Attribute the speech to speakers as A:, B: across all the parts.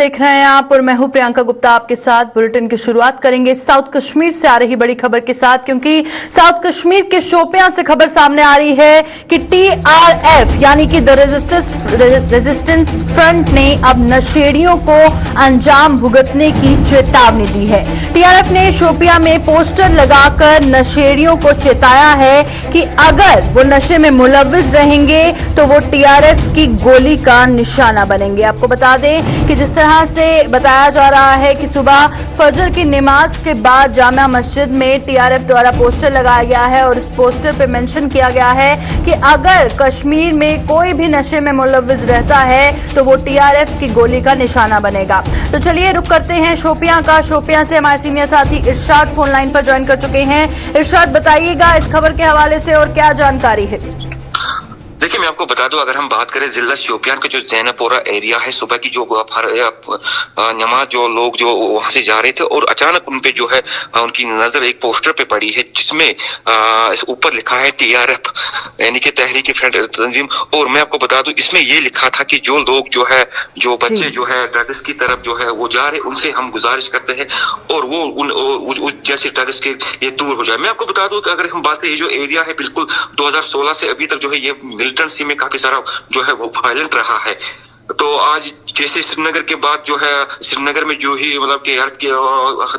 A: देख रहे हैं आप और मैं हूं प्रियंका गुप्ता आपके साथ। बुलेटिन की शुरुआत करेंगे साउथ कश्मीर से आ रही बड़ी खबर के साथ, क्योंकि साउथ कश्मीर के शोपियां से खबर सामने आ रही है कि टीआरएफ यानी कि द रेजिस्टेंस फ्रंट ने अब नशेड़ियों को अंजाम भुगतने की चेतावनी दी है। टीआरएफ ने शोपियां में पोस्टर लगाकर नशेड़ियों को चेताया है कि अगर वो नशे में मुलव्विस रहेंगे तो वो टीआरएफ की गोली का निशाना बनेंगे। आपको बता दें कि जिस तरह से बताया जा रहा है कि सुबह फजर की नमाज के बाद जामिया मस्जिद में टीआरएफ द्वारा पोस्टर लगाया गया है और इस पोस्टर पे मेंशन किया गया है कि अगर कश्मीर में कोई भी नशे में मुलव्विस रहता है तो वो टीआरएफ की गोली का निशाना बनेगा। तो चलिए रुक करते हैं शोपियां का। शोपियां से हमारे सीनियर साथी इरशाद फोन लाइन पर ज्वाइन कर चुके हैं। इरशाद, बताइएगा इस खबर के हवाले से और क्या जानकारी है?
B: देखिए, मैं आपको बता दूं, अगर हम बात करें जिला शोपियान का जो जैनपोरा एरिया है, सुबह की जो नमाज जो लोग जो वहां से जा रहे थे और अचानक उन पे जो है उनकी नजर एक पोस्टर पे पड़ी है जिसमें ऊपर लिखा है टीआरएफ यानी कि तहरीक फ्रंट तंजीम। और मैं आपको बता दूं, इसमें ये लिखा था कि जो लोग जो है जो बच्चे जो है ड्रग्स की तरफ जो है वो जा रहे, उनसे हम गुजारिश करते हैं और वो जैसे ड्रग्स के ये दूर हो जाए। मैं आपको बता दूं कि अगर हम बात करें, ये जो एरिया है बिल्कुल 2016 से अभी तक जो है ये मिलिटेंसी में काफी सारा जो है वो वायलेंट रहा है। तो आज जैसे श्रीनगर के बाद जो है श्रीनगर में जो ही मतलब कि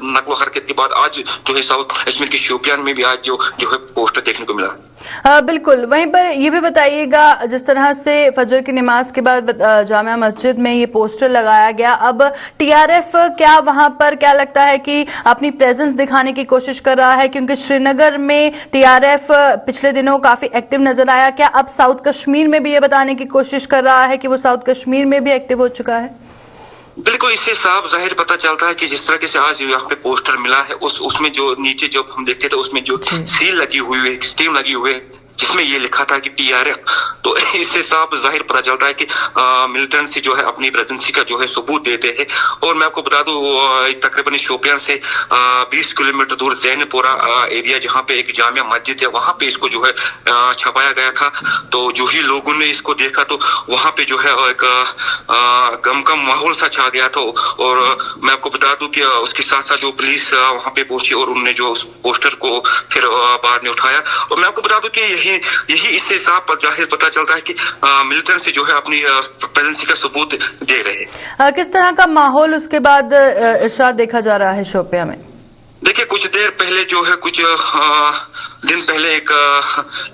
B: नकलो हरकत के बाद आज जो है साउथ कश्मीर के शोपियान में भी आज जो है पोस्टर देखने को मिला।
A: बिल्कुल। वहीं पर ये भी बताइएगा, जिस तरह से फजर की नमाज के बाद जामिया मस्जिद में ये पोस्टर लगाया गया, अब टीआरएफ क्या वहां पर क्या लगता है कि अपनी प्रेजेंस दिखाने की कोशिश कर रहा है? क्योंकि श्रीनगर में टीआरएफ पिछले दिनों काफी एक्टिव नजर आया। क्या अब साउथ कश्मीर में भी ये बताने की कोशिश कर रहा है कि वो साउथ कश्मीर में भी एक्टिव हो चुका है?
B: बिल्कुल, इससे साफ जाहिर पता चलता है कि जिस तरह से आज यहाँ पे पोस्टर मिला है उसमें जो नीचे जो हम देखते थे उसमें जो सील लगी हुई है, स्टीम लगी हुई है जिसमें ये लिखा था कि टीआरएफ। तो इससे साफ जाहिर पता चलता है कि मिलिटेंसी जो है अपनी प्रेजेंसी का जो है सबूत देते हैं। और मैं आपको बता दूं, तकरीबन शोपियां से 20 किलोमीटर दूर जैनपोरा एरिया जहाँ पे एक जामिया मस्जिद है, वहां पे इसको जो है छपाया गया था। तो जो ही लोगों ने इसको देखा तो वहां पे जो है एक गमगम माहौल सा छा गया था। और मैं आपको बता दूं कि उसके साथ साथ जो पुलिस वहां पे पहुंची और उनने जो उस पोस्टर को फिर बाद में उठाया। और मैं आपको बता दूं कि यही इससे साफ जाहिर पता चलता है कि मिलिटेंसी जो है अपनी प्रेजेंसी का सबूत दे रहे हैं।
A: किस तरह का माहौल उसके बाद इरशाद देखा जा रहा है शोपियां में?
B: देखिए, कुछ देर पहले जो है कुछ दिन पहले एक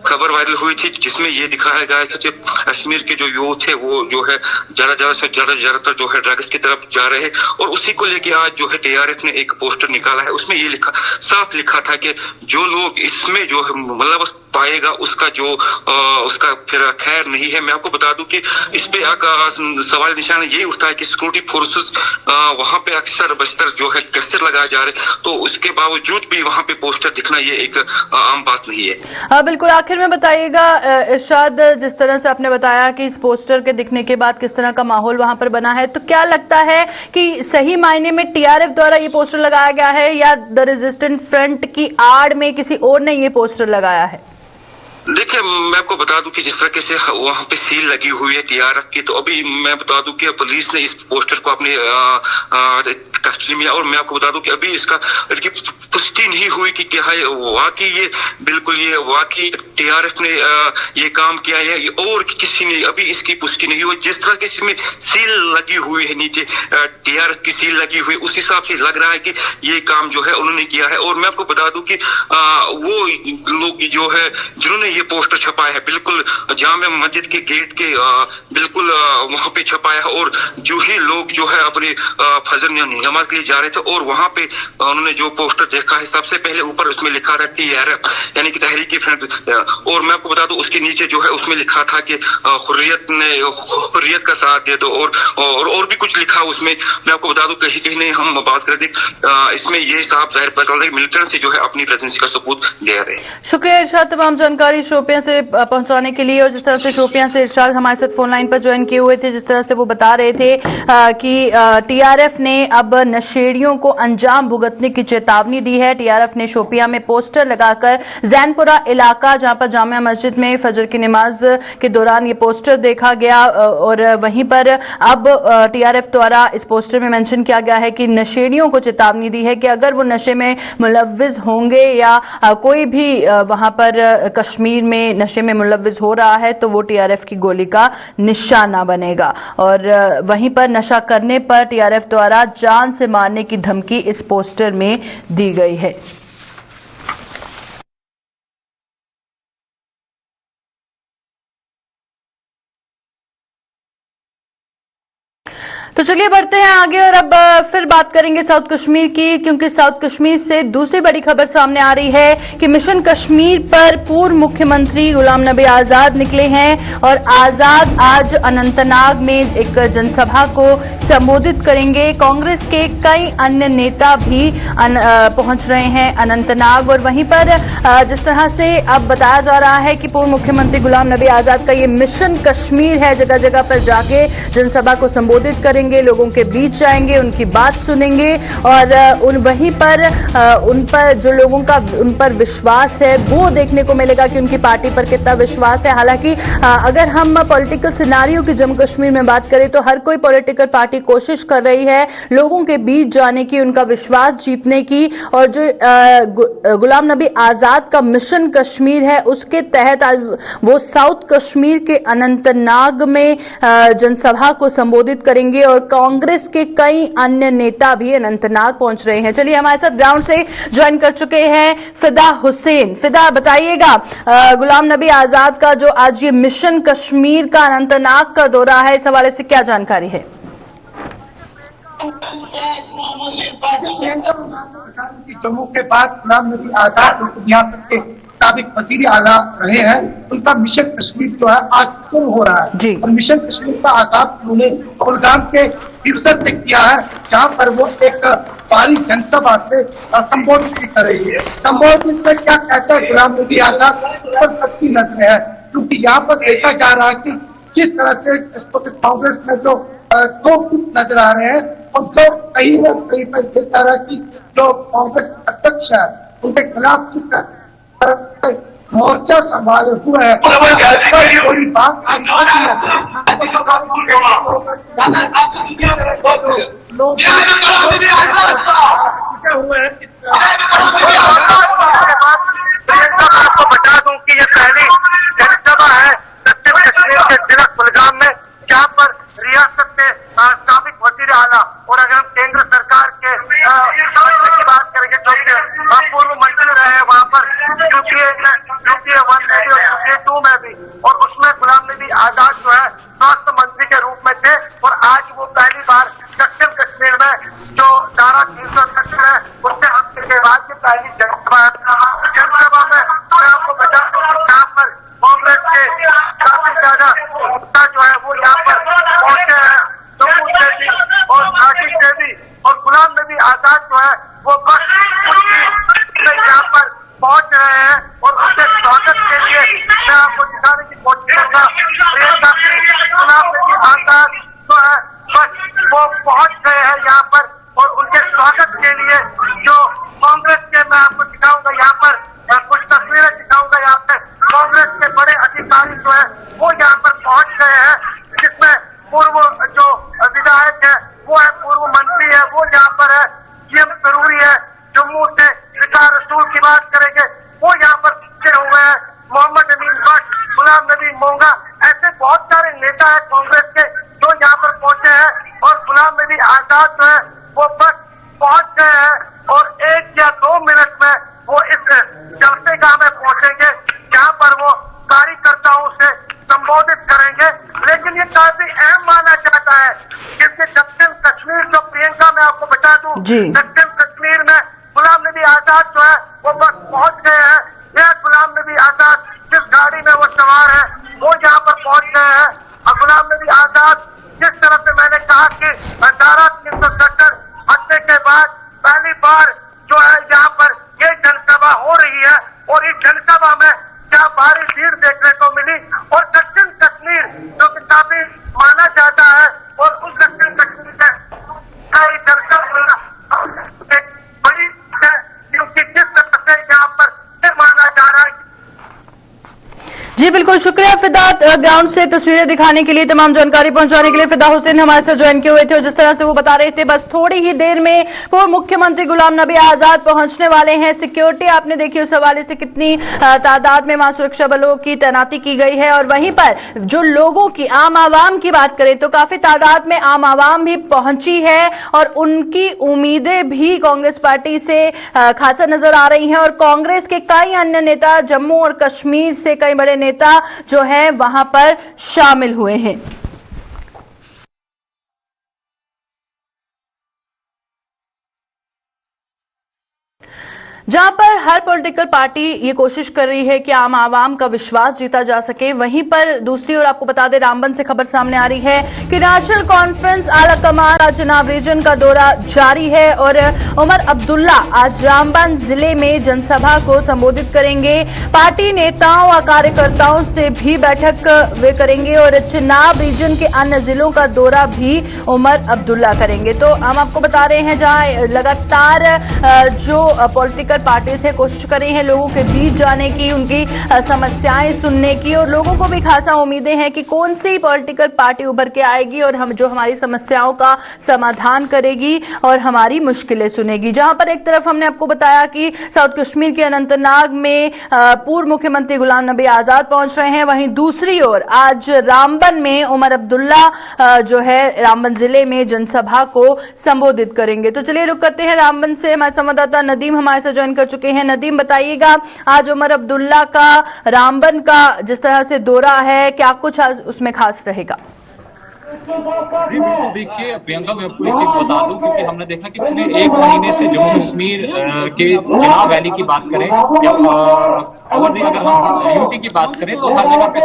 B: खबर वायरल हुई थी जिसमें ये दिखाया गया कि जो कश्मीर के जो यूथ है वो जो है ज्यादातर जो है ड्रग्स की तरफ जा रहे हैं। और उसी को लेके आज जो है टीआरएफ ने एक पोस्टर निकाला है, उसमें ये साफ लिखा था कि जो लोग इसमें जो है मतलब पाएगा उसका जो उसका फिर खैर नहीं है। मैं आपको बता दूं कि इस पे सवाल निशान ये उठता है कि सिक्योरिटी फोर्सेस वहां पे अक्सर बस्तर जो है गश्त लगाए जा रहे, तो उसके बावजूद भी वहां पे पोस्टर दिखना ये एक आम बात नहीं है।
A: बिल्कुल। आखिर में बताइएगा इरशाद, जिस तरह से आपने बताया कि इस पोस्टर के दिखने के बाद किस तरह का माहौल वहां पर बना है, तो क्या लगता है कि सही मायने में टीआरएफ द्वारा ये पोस्टर लगाया गया है या द रेजिस्टेंट फ्रंट की आड़ में किसी और ने ये पोस्टर लगाया है?
B: देखिए, मैं आपको बता दूं कि जिस तरह से वहां पे सील लगी हुई है टीआरएफ की, तो अभी मैं बता दूं कि पुलिस ने इस पोस्टर को अपने कस्टडी में, और मैं आपको बता दूं कि अभी इसकी पुष्टि नहीं हुई कि क्या है वाकई ये बिल्कुल ये वाकई टीआरएफ ने ये काम किया है और किसी ने अभी इसकी पुष्टि नहीं हुई। जिस तरह की इसमें सील लगी हुई है, नीचे टीआरएफ की सील लगी हुई, उस हिसाब से लग रहा है कि ये काम जो है उन्होंने किया है। और मैं आपको बता दूं कि वो लोग जो है जिन्होंने ये पोस्टर छपाया है बिल्कुल जामिया मस्जिद के गेट के बिल्कुल वहां पे छपाया है। और जो ही लोग जो है अपने फजर नमाज के लिए जा रहे थे और वहां पे उन्होंने जो पोस्टर देखा है, सबसे पहले ऊपर उसमें लिखा था टीआरएफ यानी कि तहरीक फ्रंट। और मैं आपको बता दूं उसके नीचे जो है उसमें लिखा था कि हुर्रियत का साथ दे दो और भी कुछ लिखा उसमें। मैं आपको बता दूं कहीं कहीं नहीं हम बात कर दे, इसमें ये साफ जाहिर पता चलता है कि मिलिटेंसी जो है अपनी प्रेजेंसी का सबूत दे रहे हैं।
A: शुक्रिया इरशाद तमाम जानकारी शोपियां से पहुंचाने के लिए। और जिस तरह से शोपियां से इरशाद हमारे साथ फोन लाइन पर ज्वाइन किए हुए थे, जिस तरह से वो बता रहे थे कि टीआरएफ ने अब नशेड़ियों को अंजाम भुगतने की चेतावनी दी है। टीआरएफ ने शोपियां में पोस्टर लगाकर जैनपुरा इलाका, जहां पर जामिया मस्जिद में फजर की नमाज के दौरान ये पोस्टर देखा गया और वहीं पर अब टीआरएफ द्वारा इस पोस्टर में मेंशन किया गया है कि नशेड़ियों को चेतावनी दी है कि अगर वो नशे में मुलव्विज होंगे या कोई भी वहां पर कश्मीर में नशे में मुलव्विज हो रहा है तो वो टीआरएफ की गोली का निशाना बनेगा। और वहीं पर नशा करने पर टीआरएफ द्वारा जान से मारने की धमकी इस पोस्टर में दी गई है। तो चलिए बढ़ते हैं आगे और अब फिर बात करेंगे साउथ कश्मीर की, क्योंकि साउथ कश्मीर से दूसरी बड़ी खबर सामने आ रही है कि मिशन कश्मीर पर पूर्व मुख्यमंत्री गुलाम नबी आजाद निकले हैं और आजाद आज अनंतनाग में एक जनसभा को संबोधित करेंगे। कांग्रेस के कई अन्य नेता भी पहुंच रहे हैं अनंतनाग और वहीं पर जिस तरह से अब बताया जा रहा है कि पूर्व मुख्यमंत्री गुलाम नबी आजाद का ये मिशन कश्मीर है, जगह जगह पर जाके जनसभा को संबोधित करेंगे, लोगों के बीच जाएंगे, उनकी बात सुनेंगे और वहीं पर उन पर जो लोगों का उन पर विश्वास है वो देखने को मिलेगा कि उनकी पार्टी पर कितना विश्वास है। हालांकि अगर हम पॉलिटिकल सिनारियो की जम्मू कश्मीर में बात करें तो हर कोई पॉलिटिकल पार्टी कोशिश कर रही है लोगों के बीच जाने की, उनका विश्वास जीतने की। और जो गुलाम नबी आजाद का मिशन कश्मीर है उसके तहत आज वो साउथ कश्मीर के अनंतनाग में जनसभा को संबोधित करेंगे और कांग्रेस के कई अन्य नेता भी अनंतनाग पहुंच रहे हैं। चलिए हमारे साथ ग्राउंड से ज्वाइन कर चुके हैं फिदा हुसैन। फिदा, बताइएगा गुलाम नबी आजाद का जो आज ये मिशन कश्मीर का अनंतनाग का दौरा है, इस हवाले से क्या जानकारी है?
C: जम्मू के बाद गुलाम नबी आजाद रियासत के साबिक वजीर आला रहे हैं, उनका मिशन कश्मीर जो है आज शुरू हो रहा है और मिशन कश्मीर का आगाज उन्होंने कुलगाम के तिरसर से किया है, जहां पर वो एक भारी जनसभा से संबोधित कर रही है। संबोधित में क्या कहता है गुलाम नबी आजाद पर सबकी नजर है, क्योंकि यहाँ पर देखा जा रहा है कि जिस तरह से कांग्रेस में जो दो गुट नजर आ रहे हैं और जो कहीं न कहीं पर देखा रहा कि जो कांग्रेस अध्यक्ष है उनके खिलाफ जिस मोर्चा संभाले हुए है कोई बात लोग हुए हैं। आपको बता दूं कि ये पहली जनसभा है दक्षिण कश्मीर के जिला कुलगाम में, जहाँ पर रियासत के साबिक वजीर आला और अगर हम केंद्र सरकार के की बात करेंगे जो पूर्व मंत्री रहे हैं वहाँ पर यूपीए 1 में भी और यूपीए 2 में भी, और उसमें गुलाम नबी आजाद जो है स्वास्थ्य मंत्री के रूप में थे और आज वो पहली बार दक्षिण कश्मीर में जो धारा 370 है उससे हफ्ते के बाद की पहली जनसभा में मैं आपको बता दूं कि यहाँ पर कांग्रेस के काफी ज्यादा मुद्दा जो है वो यहाँ पर पहुंचे हैं, जम्मू से भी और घाटी से भी, और गुलाम नबी आजाद जो है वो बस यहाँ पर पहुंच रहे हैं और उसके स्वागत के लिए मैं आपको दिखाने की कोशिश करूंगा। गुलाम नबी आजाद जो है बस वो पहुंच गए हैं यहाँ पर और उनके स्वागत के लिए जो कांग्रेस के मैं आपको दिखाऊंगा यहाँ पर कुछ तस्वीरें दिखाऊंगा। यहाँ पे कांग्रेस के बड़े अधिकारी जो है वो यहाँ पर पहुंच गए हैं, जिसमें पूर्व जो विधायक है वो है, पूर्व मंत्री है वो यहाँ पर है, सीएम जरूरी है जम्मू से विकास रसूल की बात करेंगे वो यहाँ पर पहुंचे हुए हैं, मोहम्मद अमीन भट्ट, गुलाम नबी मोंगा, ऐसे बहुत सारे नेता है कांग्रेस के जो यहाँ पर पहुंचे हैं और गुलाम नबी आजाद जो है वो बस पहुंच गए हैं और 1 या 2 मिनट में वो इस जलसे गाह में पहुंचेंगे जहाँ पर वो कार्यकर्ताओं से संबोधित करेंगे। लेकिन ये काफी अहम माना जाता है क्योंकि दक्षिण कश्मीर जो प्रियंका मैं आपको बता दूं दक्षिण कश्मीर में गुलाम नबी आजाद जो है वो बस पहुंच गए हैं। यह गुलाम नबी आजाद जिस गाड़ी में वो सवार है वो यहाँ पर पहुंच गए हैं और गुलाम नबी आजाद जिस तरह से मैंने कहा कि धारा 370 हटने के बाद पहली बार जो है यहाँ पर ये जनसभा हो रही है और इस जनसभा में क्या भारी भीड़ देखने को मिली और दक्षिण कश्मीर जो कि काफी माना जाता है और उस दक्षिण कश्मीर में बड़ी है क्योंकि जिस
A: बिल्कुल शुक्रिया फिदा, ग्राउंड से तस्वीरें दिखाने के लिए, तमाम जानकारी पहुंचाने के लिए। फिदा हुसैन हमारे साथ ज्वाइन किए हुए थे और जिस तरह से वो बता रहे थे बस थोड़ी ही देर में पूर्व मुख्यमंत्री गुलाम नबी आजाद पहुंचने वाले हैं। सिक्योरिटी आपने देखी, उस हवाले से कितनी तादाद में वहां सुरक्षा बलों की तैनाती की गई है। और वहीं पर जो लोगों की, आम आवाम की बात करें तो काफी तादाद में आम आवाम भी पहुंची है और उनकी उम्मीदें भी कांग्रेस पार्टी से खासा नजर आ रही हैं। और कांग्रेस के कई अन्य नेता, जम्मू और कश्मीर से कई बड़े नेता जो है वहां पर शामिल हुए हैं। जहां पर हर पॉलिटिकल पार्टी ये कोशिश कर रही है कि आम आवाम का विश्वास जीता जा सके, वहीं पर दूसरी ओर आपको बता दें, रामबन से खबर सामने आ रही है कि नेशनल कॉन्फ्रेंस आला कमान आज चनाब रीजन का दौरा जारी है और उमर अब्दुल्ला आज रामबन जिले में जनसभा को संबोधित करेंगे। पार्टी नेताओं और कार्यकर्ताओं से भी बैठक वे करेंगे और चनाब रीजन के अन्य जिलों का दौरा भी उमर अब्दुल्ला करेंगे। तो हम आपको बता रहे हैं जहां लगातार जो पॉलिटिकल पार्टी से कोशिश कर रही हैं लोगों के बीच जाने की, उनकी समस्याएं सुनने की, और लोगों को भी खासा उम्मीदें हैं कि कौन सी पॉलिटिकल पार्टी उभर के आएगी और हम जो हमारी समस्याओं का समाधान करेगी और हमारी मुश्किलें सुनेगी। जहां पर एक तरफ हमने आपको बताया कि साउथ कश्मीर के अनंतनाग में पूर्व मुख्यमंत्री गुलाम नबी आजाद पहुंच रहे हैं, वहीं दूसरी ओर आज रामबन में उमर अब्दुल्ला जो है रामबन जिले में जनसभा को संबोधित करेंगे। तो चलिए रुक करते हैं रामबन से, हमारे संवाददाता नदीम हमारे साथ कर चुके हैं। नदीम, बताइएगा आज उमर अब्दुल्ला का रामबन का जिस तरह से दौरा है, क्या कुछ आज उसमें खास रहेगा?
D: जी बिल्कुल, देखिए प्रियंका, मैं आपको एक चीज बता दूं, क्योंकि हमने देखा कि पिछले एक महीने से जम्मू कश्मीर के चिनाब वैली की बात करें या अगर हम यूटी की बात करें तो हर जगह पे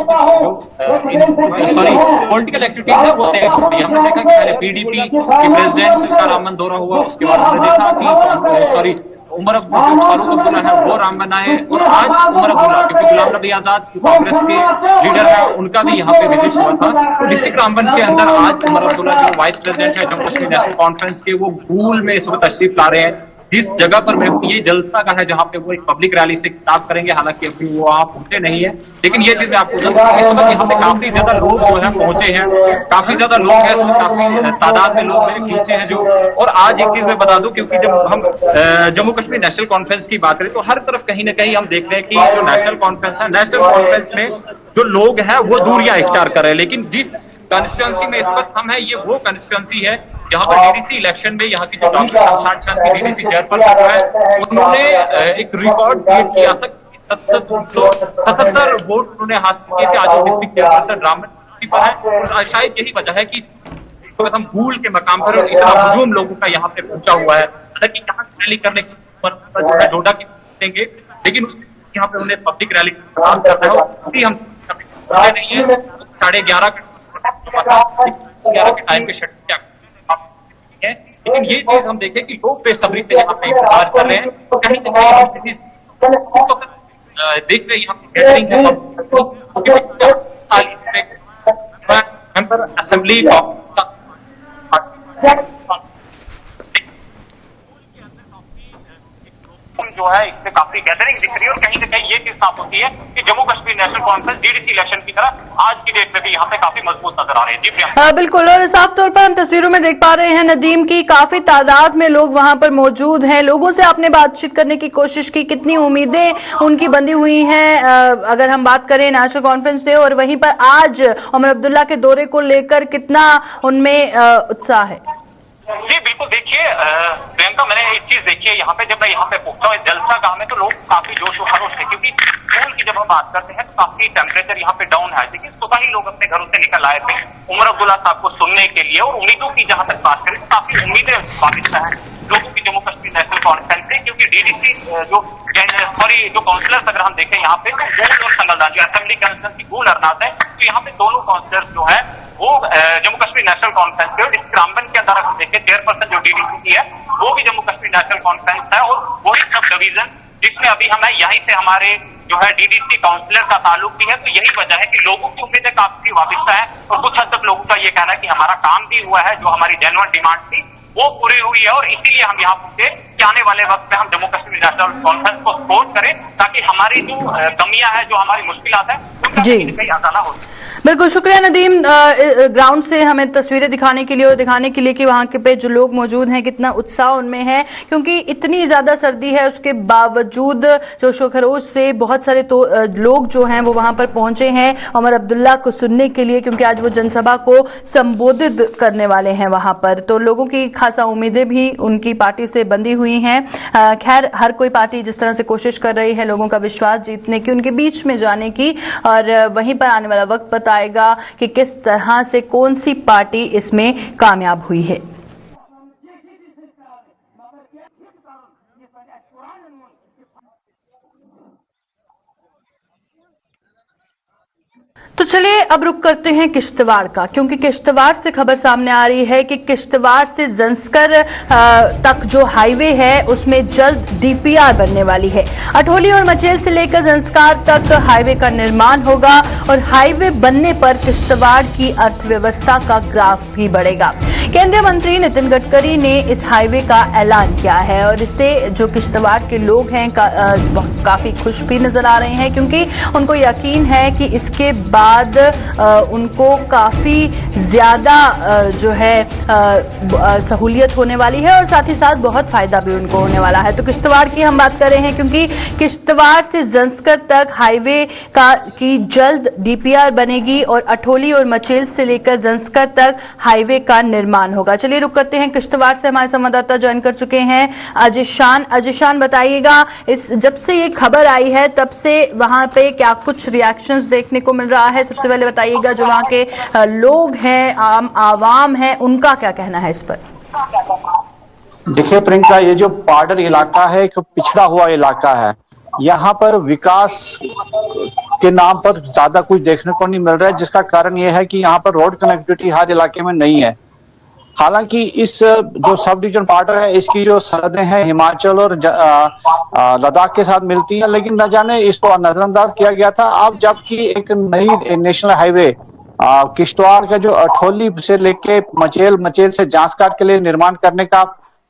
D: पॉलिटिकल एक्टिविटीज है वो तेज हो रही है। हमने देखा कि पहले पीडीपी के प्रेसिडेंट का रामबन दौरा हुआ, उसके बाद हमने देखा कि उमर फारूक अब्दुल्ला है वो रामबन आए, और आज उमर अब्दुल्ला, क्योंकि गुलाम नबी आजाद कांग्रेस के लीडर है, उनका भी यहाँ पे विजिट हुआ था। डिस्ट्रिक्ट रामबन के अंदर आज उमर अब्दुल्ला जो वाइस प्रेसिडेंट है जम्मू कश्मीर नेशनल कॉन्फ्रेंस के, वो भूल में इस वक्त तशरीफ ला रहे हैं। जिस जगह पर मैं ये जलसा का है जहां पे वो एक पब्लिक रैली से खिताब करेंगे, हालांकि अभी वो वहां पहुंचे नहीं है, लेकिन ये चीज मैं आपको बताऊं, इस वक्त यहाँ पे काफी ज्यादा लोग जो है पहुंचे हैं, काफी ज्यादा लोग हैं, काफी तादाद में लोग मेरे पीछे हैं जो। और आज एक चीज मैं बता दूं, क्योंकि जब हम जम्मू कश्मीर नेशनल कॉन्फ्रेंस की बात करें तो हर तरफ कहीं ना कहीं हम देख रहे हैं कि जो नेशनल कॉन्फ्रेंस है, नेशनल कॉन्फ्रेंस में जो लोग हैं वो दूरियां इख्तियार कर रहे हैं, लेकिन जिस कंस्टिट्यूंसी में इस वक्त हम है, ये वो कंस्टिट्यूंसी है जहां पर डीडीसी इलेक्शन में यहाँ की जो डॉक्टर शमशाद खान की डीडीसी चेयरपर्सन जो है, उन्होंने एक रिकॉर्ड क्रिएट किया था, 777 वोट उन्होंने हासिल किए थे। आज वो डिस्ट्रिक्ट चेयरपर्सन रामबन पर है, और शायद यही वजह है कि इस वक्त हम भूल के मकाम पर इतना हुजूम लोगों का यहाँ पे पहुंचा हुआ है। हालांकि यहाँ से रैली करने की जो है डोडा की देंगे, लेकिन उस यहाँ पे उन्हें पब्लिक रैली से बात करना है, हम नहीं है 11:30 के टाइम पे शट है, लेकिन ये चीज हम देखें कि लोग बेसब्री से यहाँ पे इंतजार कर रहे हैं। कहीं ना कहीं चीज देख रहे हैं यहाँ पे गैदरिंग है असेंबली
C: जो है इससे काफी गैदरिंग दिख रही है, और कहीं ना कहीं ये चीज साफ होती है कि Jammu Kashmir national conference DDC election की तरह आज की डेट में भी यहाँ पे काफी मजबूत नजर आ रहे हैं। जी प्रियंका,
A: बिल्कुल, और साफ तौर पर हम तस्वीरों में देख पा रहे हैं नदीम की काफी तादाद में लोग वहां पर मौजूद हैं। लोगों से आपने बातचीत करने की कोशिश की, कितनी उम्मीदें उनकी बंधी हुई हैं अगर हम बात करें नेशनल कॉन्फ्रेंस से, और वहीं पर आज उमर अब्दुल्ला के दौरे को लेकर कितना उनमें उत्साह है?
C: जी बिल्कुल, देखिए प्रियंका, मैंने एक चीज देखी है यहाँ पे, जब मैं यहाँ पे पहुंचा हूँ जलसा गांव में, तो लोग काफी जोश व खरोश थे, क्योंकि स्कूल की जब हम बात करते हैं तो काफी टेम्परेचर यहाँ पे डाउन है, लेकिन सुबह ही लोग अपने घरों से निकल आए थे उमर अब्दुल्ला साहब को सुनने के लिए। और उम्मीदों की जहां तक बात करें, काफी उम्मीदें वाबिस्ता है लोगों की जम्मू कश्मीर नेशनल कॉन्फ्रेंस से, क्योंकि डीडीसी जो काउंसिलर्स अगर हम देखें यहाँ पे, तो गूल और संगलदान जो असेंबली कंस्टिट्यूंसी गूल अरनाथ है, तो यहाँ पे दोनों काउंसिलर्स जो है वो जम्मू कश्मीर नेशनल कॉन्फ्रेंस के, और इस रामबन के अंदर हम देखें चेयरपर्सन जो डीडीसी की है वो भी जम्मू कश्मीर नेशनल कॉन्फ्रेंस है, और वही सब डिवीजन जिसमें अभी हमें यहीं से हमारे जो है डीडीसी काउंसिलर का ताल्लुक भी है। तो यही वजह है कि लोगों की उम्मीदें काफी वाबिस्ता है, और कुछ हद तक लोगों का ये कहना है कि हमारा काम भी हुआ है, जो हमारी जेन्युइन डिमांड थी वो पूरी हुई है, और इसीलिए हम यहाँ पहुंचे कि आने वाले वक्त में हम जम्मू कश्मीर
E: नेशनल कॉन्फ्रेंस को सपोर्ट करें, ताकि हमारी जो कमियां हैं, जो हमारी मुश्किलात है, उनका कहीं आसाना हो।
A: बिल्कुल, शुक्रिया नदीम, ग्राउंड से हमें तस्वीरें दिखाने के लिए और दिखाने के लिए कि वहां के पे जो लोग मौजूद हैं कितना उत्साह उनमें है, क्योंकि इतनी ज्यादा सर्दी है उसके बावजूद जोश व खरोश से बहुत सारे लोग जो हैं वो वहां पर पहुंचे हैं उमर अब्दुल्ला को सुनने के लिए, क्योंकि आज वो जनसभा को संबोधित करने वाले हैं वहां पर। तो लोगों की खासा उम्मीदें भी उनकी पार्टी से बंधी हुई हैं। खैर, हर कोई पार्टी जिस तरह से कोशिश कर रही है लोगों का विश्वास जीतने की, उनके बीच में जाने की, और वहीं पर आने वाला वक्त बताएगा कि किस तरह से कौन सी पार्टी इसमें कामयाब हुई है। तो चलिए अब रुक करते हैं किश्तवाड़ का, क्योंकि किश्तवाड़ से खबर सामने आ रही है कि किश्तवाड़ से जंस्कर तक जो हाईवे है उसमें जल्द डीपीआर बनने वाली है। अठोली और मचेल से लेकर जंस्कार तक हाईवे का निर्माण होगा और हाईवे बनने पर किश्तवाड़ की अर्थव्यवस्था का ग्राफ भी बढ़ेगा। केंद्रीय मंत्री नितिन गडकरी ने इस हाईवे का ऐलान किया है और इससे जो किश्तवाड़ के लोग हैं काफी खुश भी नजर आ रहे हैं, क्योंकि उनको यकीन है कि इसके बाद उनको काफी ज्यादा जो है सहूलियत होने वाली है और साथ ही साथ बहुत फायदा भी उनको होने वाला है। तो किश्तवाड़ की हम बात कर रहे हैं, क्योंकि किश्तवाड़ से जंस्कर तक हाईवे की जल्द डीपीआर बनेगी और अठोली और मचेल से लेकर जंस्कर तक हाईवे का निर्माण होगा। चलिए रुक करते हैं किश्तवाड़ से, हमारे संवाददाता ज्वाइन कर चुके हैं अजय शान, बताइएगा इस जब से ये खबर आई है तब से वहां पे क्या कुछ रिएक्शंस देखने को मिल रहा है? सबसे पहले बताइएगा जो वहां के लोग हैं, आम आवाम है, उनका क्या कहना है इस पर?
F: देखिए प्रियंका, ये जो बॉर्डर इलाका है एक पिछड़ा हुआ इलाका है। यहाँ पर विकास के नाम पर ज्यादा कुछ देखने को नहीं मिल रहा है, जिसका कारण ये है कि यहाँ पर रोड कनेक्टिविटी हर इलाके में नहीं है। हालांकि इस जो सब डिवीजन बॉर्डर है इसकी जो सरहदें हैं हिमाचल और लद्दाख के साथ मिलती हैं, लेकिन न जाने इसको नजरअंदाज किया गया था। अब जबकि एक नई नेशनल हाईवे किश्तवाड़ का जो अठोली से लेके मचेल से जांसकाट के लिए निर्माण करने का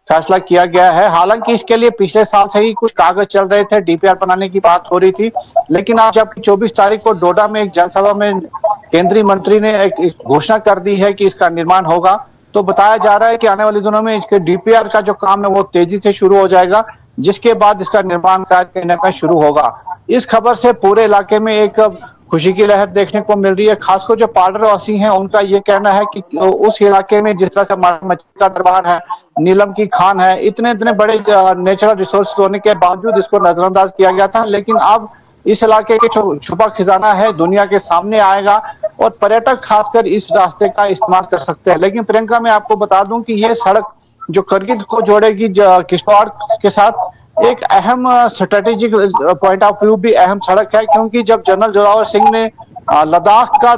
F: फैसला किया गया है। हालांकि इसके लिए पिछले साल से ही कुछ कागज चल रहे थे, डीपीआर बनाने की बात हो रही थी, लेकिन अब जबकि 24 तारीख को डोडा में एक जनसभा में केंद्रीय मंत्री ने एक घोषणा कर दी है कि इसका निर्माण होगा, तो बताया जा रहा है कि आने वाले दिनों में इसके डीपीआर का जो काम है वो तेजी से शुरू हो जाएगा, जिसके बाद इसका निर्माण कार्य कहीं ना कहीं शुरू होगा। इस खबर से पूरे इलाके में एक खुशी की लहर देखने को मिल रही है। खासकर जो बॉर्डरवासी हैं उनका ये कहना है कि उस इलाके में जिस तरह से मछली का दरबार है, नीलम की खान है, इतने बड़े नेचुरल रिसोर्स होने के बावजूद इसको नजरअंदाज किया गया था, लेकिन अब इस इलाके के छुपा खजाना है दुनिया के सामने आएगा और पर्यटक खासकर इस रास्ते का इस्तेमाल कर सकते हैं। लेकिन प्रियंका, मैं आपको बता दूं कि यह सड़क जो करगिल को जोड़ेगी किश्तवाड़ के साथ, एक अहम स्ट्रेटेजिक पॉइंट ऑफ व्यू भी अहम सड़क है, क्योंकि जब जनरल जोरावर सिंह ने लद्दाख का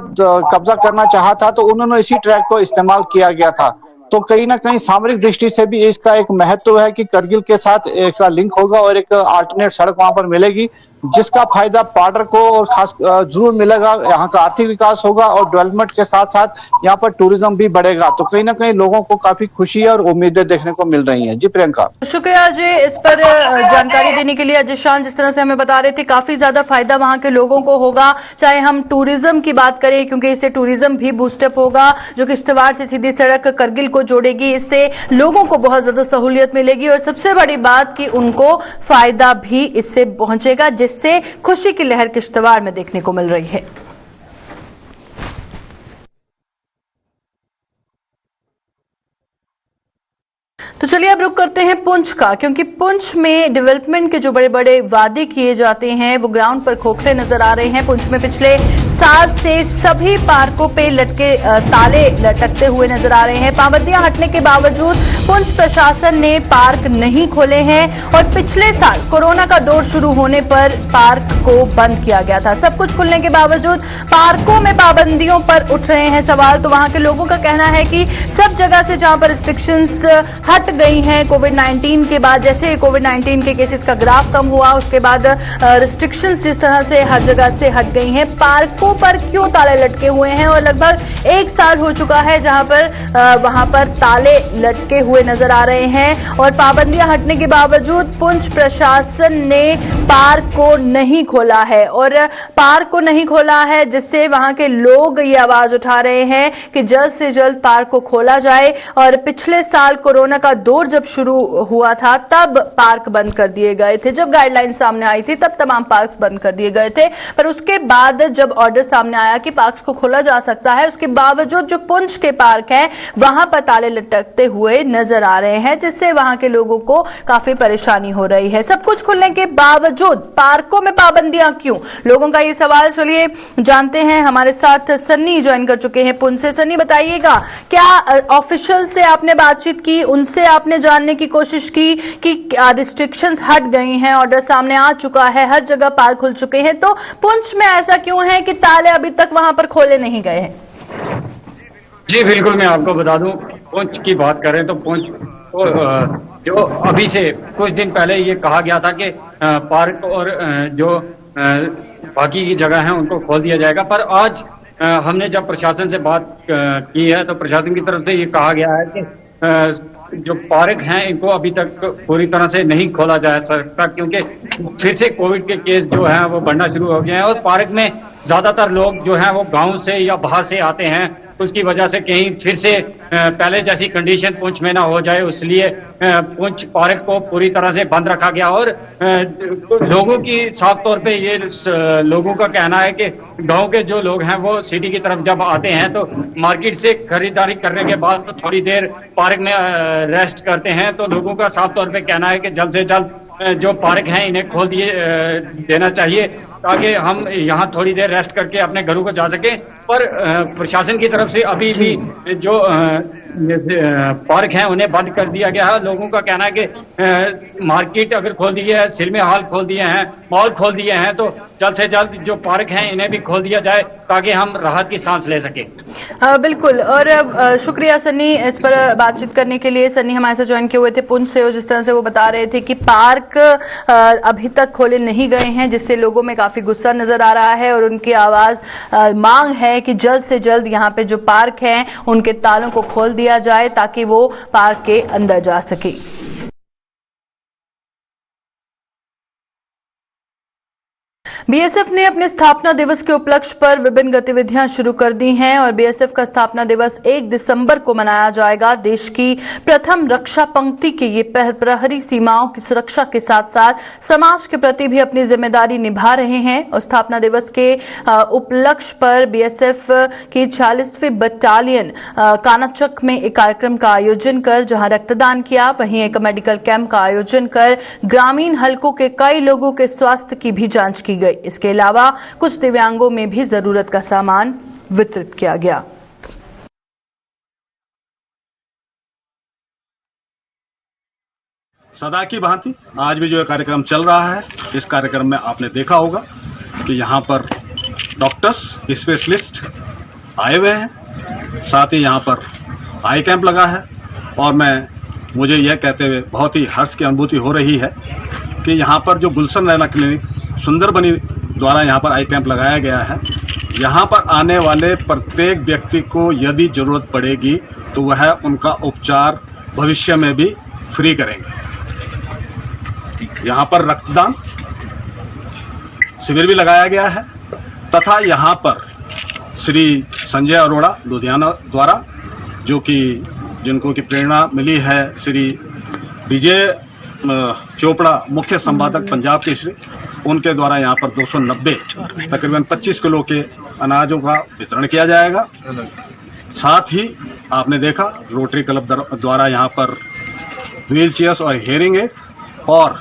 F: कब्जा करना चाहा था तो उन्होंने इसी ट्रैक को इस्तेमाल किया गया था। तो कहीं ना कहीं सामरिक दृष्टि से भी इसका एक महत्व है कि करगिल के साथ एक लिंक होगा और एक अल्टरनेट सड़क वहां पर मिलेगी, जिसका फायदा बॉर्डर को और खास जरूर मिलेगा। यहाँ का आर्थिक विकास होगा और डेवलपमेंट के साथ साथ यहाँ पर टूरिज्म भी बढ़ेगा। तो कहीं ना कहीं लोगों को काफी खुशी और उम्मीदें देखने को मिल रही हैं। जी प्रियंका,
A: शुक्रिया अजय इस पर जानकारी देने के लिए। अजय शान जिस तरह से हमें बता रहे थे, काफी ज्यादा फायदा वहां के लोगों को होगा, चाहे हम टूरिज्म की बात करें, क्योंकि इससे टूरिज्म भी बूस्टअप होगा। जो किश्तवाड़ से सीधी सड़क करगिल को जोड़ेगी, इससे लोगों को बहुत ज्यादा सहूलियत मिलेगी और सबसे बड़ी बात कि उनको फायदा भी इससे पहुंचेगा, जिससे खुशी की लहर किश्तवाड़ में देखने को मिल रही है। तो चलिए अब रुक करते हैं पुंछ का, क्योंकि पुंछ में डेवलपमेंट के जो बड़े बड़े वादे किए जाते हैं वो ग्राउंड पर खोखले नजर आ रहे हैं। पुंछ में पिछले साल से सभी पार्कों पे ताले लटकते हुए नजर आ रहे हैं। पाबंदियां हटने के बावजूद पुंछ प्रशासन ने पार्क नहीं खोले हैं और पिछले साल कोरोना का दौर शुरू होने पर पार्क को बंद किया गया था। सब कुछ खुलने के बावजूद पार्कों में पाबंदियों पर उठ रहे हैं सवाल। तो वहां के लोगों का कहना है कि सब जगह से जहां पर रिस्ट्रिक्शंस हट गई हैं कोविड-19 के बाद, जैसे कोविड-19 के केसेस का ग्राफ कम हुआ उसके बाद रिस्ट्रिक्शंस जिस तरह से हर जगह से हट गई हैं, पार्कों पार्कों पर क्यों ताले लटके हुए हैं और लगभग 1 साल हो चुका है जहां पर वहां पर ताले लटके हुए नजर आ रहे हैं और पाबंदियां हटने के बावजूद पुंछ प्रशासन ने पार्क को नहीं खोला है और पार्क को नहीं खोला है, जिससे वहां के लोग ये आवाज उठा रहे हैं कि जल्द से जल्द पार्क को खोला जाए। और पिछले साल कोरोना का दौर जब शुरू हुआ था तब पार्क बंद कर दिए गए थे, जब गाइडलाइन सामने आई थी तब तमाम पार्क बंद कर दिए गए थे, पर उसके बाद जब ऑर्डर सामने आया कि पार्क को खोला जा सकता है, उसके बावजूद जो पुंछ के पार्क हैं वहां पर ताले लटकते हुए नजर आ रहे हैं, जिससे वहां के लोगों को काफी परेशानी हो रही है। सब कुछ खुलने के बावजूद पार्कों में पाबंदियां क्यों, लोगों का ये सवाल। चलिए जानते हैं, हमारे साथ सन्नी ज्वाइन कर चुके हैं पुंछ से। सन्नी बताइएगा, क्या ऑफिशियल से आपने बातचीत की, उनसे आपने जानने की कोशिश की कि रिस्ट्रिक्शंस हट गई हैं, ऑर्डर सामने आ चुका है, हर जगह पार्क खुल चुके हैं, तो पुंछ में ऐसा क्यों है कि ताले अभी तक वहां पर खोले नहीं गए हैं?
G: जी बिल्कुल, मैं आपको बता दूं, पुंछ की बात करें तो पुंछ जो अभी से कुछ दिन पहले ये कहा गया था कि पार्क और जो बाकी की जगह है उनको खोल दिया जाएगा, पर आज हमने जब प्रशासन से बात की है तो प्रशासन की तरफ से ये कहा गया है कि जो पार्क हैं इनको अभी तक पूरी तरह से नहीं खोला जा सकता, क्योंकि फिर से कोविड के केस जो हैं वो बढ़ना शुरू हो गए हैं और पार्क में ज्यादातर लोग जो हैं वो गांव से या बाहर से आते हैं, उसकी वजह से कहीं फिर से पहले जैसी कंडीशन पुंछ में ना हो जाए, इसलिए पुंछ पार्क को पूरी तरह से बंद रखा गया। और लोगों की साफ तौर पे ये लोगों का कहना है कि गांव के जो लोग हैं वो सिटी की तरफ जब आते हैं तो मार्केट से खरीदारी करने के बाद तो थोड़ी देर पार्क में रेस्ट करते हैं, तो लोगों का साफ तौर पे कहना है कि जल्द से जल्द जो पार्क हैं इन्हें खोल दिए देना चाहिए ताकि हम यहाँ थोड़ी देर रेस्ट करके अपने घरों को जा सके। पर प्रशासन की तरफ से अभी भी जो पार्क हैं उन्हें बंद कर दिया गया है। लोगों का कहना है कि मार्केट अगर खोल दी है, सिनेमा हॉल खोल दिए हैं, मॉल खोल दिए हैं, तो जल्द से जल्द जो पार्क हैं इन्हें भी खोल दिया जाए ताकि हम राहत की सांस ले सके।
A: बिल्कुल, और शुक्रिया सन्नी इस पर बातचीत करने के लिए। सन्नी हमारे साथ ज्वाइन किए हुए थे पुंछ से, और जिस तरह से वो बता रहे थे कि पार्क अभी तक खोले नहीं गए हैं, जिससे लोगों में काफी गुस्सा नजर आ रहा है और उनकी आवाज मांग है कि जल्द से जल्द यहाँ पे जो पार्क हैं उनके तालों को खोल दिया जाए ताकि वो पार्क के अंदर जा सके। बीएसएफ ने अपने स्थापना दिवस के उपलक्ष्य पर विभिन्न गतिविधियां शुरू कर दी हैं और बीएसएफ का स्थापना दिवस 1 दिसंबर को मनाया जाएगा। देश की प्रथम रक्षा पंक्ति के ये प्रहरी सीमाओं की सुरक्षा के साथ साथ समाज के प्रति भी अपनी जिम्मेदारी निभा रहे हैं और स्थापना दिवस के उपलक्ष्य पर बीएसएफ की 46वीं बटालियन कानाचक में एक कार्यक्रम का आयोजन कर जहां रक्तदान किया, वहीं एक मेडिकल कैंप का आयोजन कर ग्रामीण हलकों के कई लोगों के स्वास्थ्य की भी जांच की गई। इसके अलावा कुछ दिव्यांगों में भी जरूरत का सामान वितरित किया गया।
H: सदा की भांति आज भी जो कार्यक्रम चल रहा है, इस कार्यक्रम में आपने देखा होगा कि यहाँ पर डॉक्टर्स स्पेशलिस्ट आए हुए हैं, साथ ही यहाँ पर आई कैंप लगा है और मुझे यह कहते हुए बहुत ही हर्ष की अनुभूति हो रही है कि यहाँ पर जो गुलशन रैना क्लिनिक सुंदरबनी द्वारा यहाँ पर आई कैंप लगाया गया है, यहाँ पर आने वाले प्रत्येक व्यक्ति को यदि जरूरत पड़ेगी तो वह उनका उपचार भविष्य में भी फ्री करेंगे। यहाँ पर रक्तदान शिविर भी लगाया गया है तथा यहाँ पर श्री संजय अरोड़ा लुधियाना द्वारा जिनको की प्रेरणा मिली है श्री विजय चोपड़ा मुख्य संपादक पंजाब केसरी, उनके द्वारा यहाँ पर 290 तकरीबन 25 किलो के अनाजों का वितरण किया जाएगा। साथ ही आपने देखा रोटरी क्लब द्वारा यहाँ पर व्हील चेयर्स और हियरिंग एड और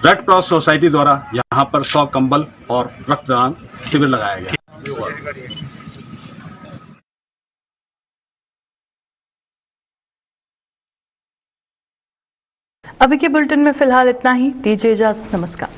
H: रेड क्रॉस सोसाइटी द्वारा यहाँ पर 100 कंबल और रक्तदान शिविर लगाया गया।
A: अभी के बुलेटिन में फिलहाल इतना ही, दीजिए इजाजत, नमस्कार।